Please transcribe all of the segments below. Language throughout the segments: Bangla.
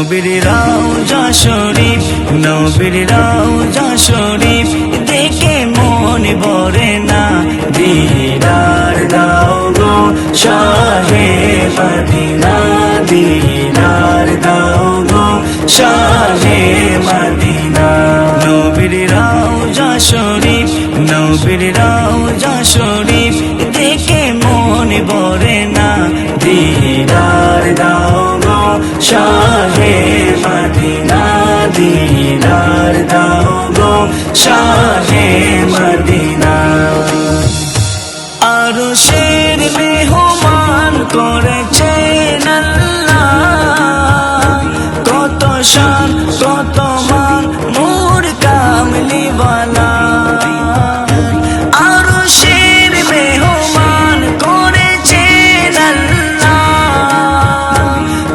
নবীর রওজা শরীফ, নবীর রওজা শরীফ দেখে মন ভরে না। দিদার দাও গো শাহে মদিনা, দিদার দাও গো শাহে মদিনা। নবীর রওজা শরীফ, নবীর রওজা শরীফ দেখে মন ভরে না। দিদার দাও গো শাহে মদিনা, দিদার দাও গো শাহে মদিনা। আরশের মেহমান করেছেন আল্লাহ, কত শান কত মান মোর কামলিওয়ালা। আরশের মেহমান করেছেন আল্লাহ,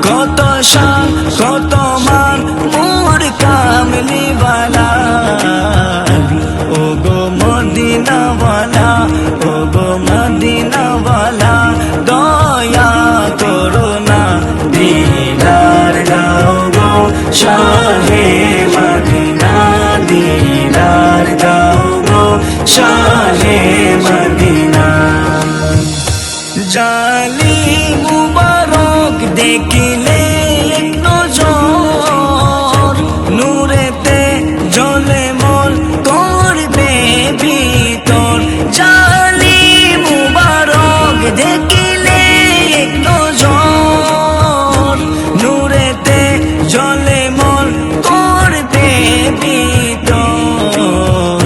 কত শান কত মান মোর কামলিওয়ালা। ও গো মদিনাওয়ালা, ও গো মদিনাওয়ালা দয়া করো না। দিদার দাও গো শাহে মদিনা, দিদার দাও গো শাহে মদিনা। জালি মুবারক দেখিলে এক নজর, নূরেতে জ্বলে মন করবে ভিতর। জালি মুবারক দেখিলে এক নজর, নূরেতে জ্বলে মন করবে ভিতর।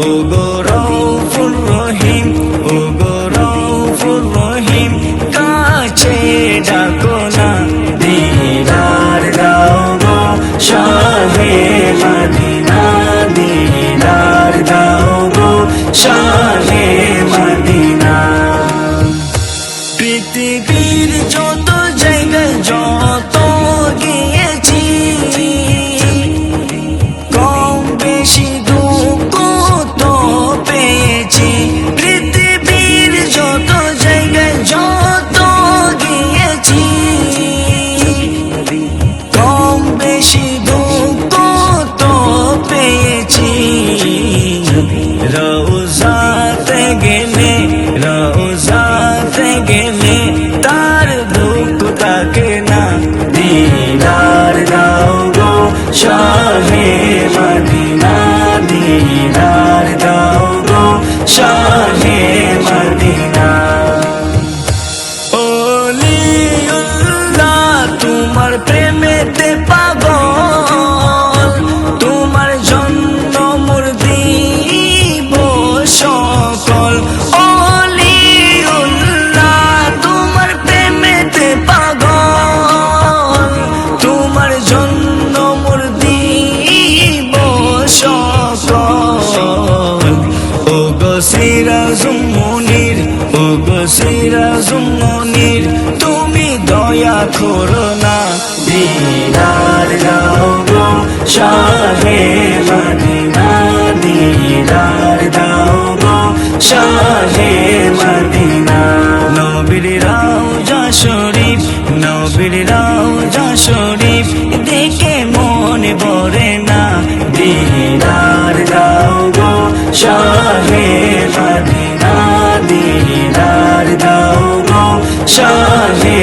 ও গো রউফুর রহিম, ও গো রউফুর রহিম কাছে ডাকো না। দিদার দাও গো শাহে মদিনা, দিদার দাও গো শাহে মদিনা। পৃথিবীর যত জায়গায় যত গিয়েছি, কম বেশি দুঃখ তো পেয়েছি। পৃথিবীর যত জায়গায় যত গিয়েছি, কম বেশি দুঃখ তো পেয়েছি। রওজাতে গেলে, রওজাতে গেলে তার দুঃখ থাকে না। দিদার দাও গো শাহে মদিনা, দিদার দাও গো শাহে মদিনা। ওলিউল্লাহ তোমার প্রেমেতে পাগল, তোমার জন্য মোর দিব সকল। ওলিউল্লাহ তোমার প্রেমেতে পাগল, তোমার জন্য মোর দিব সকল। ও গো সিরাজুম মুনির, ও গো সিরাজুম মুনির তুমি দয়া করো না। দিদার দাও গো শাহে মদিনা, দিদার দাও গো শাহে মদিনা। নবীর রওজা শরীফ, নবীর রওজা শরীফ দেখে মন ভরে না। দিদার দাও গো শাহে মদিনা, দিদার দাও গো শাহে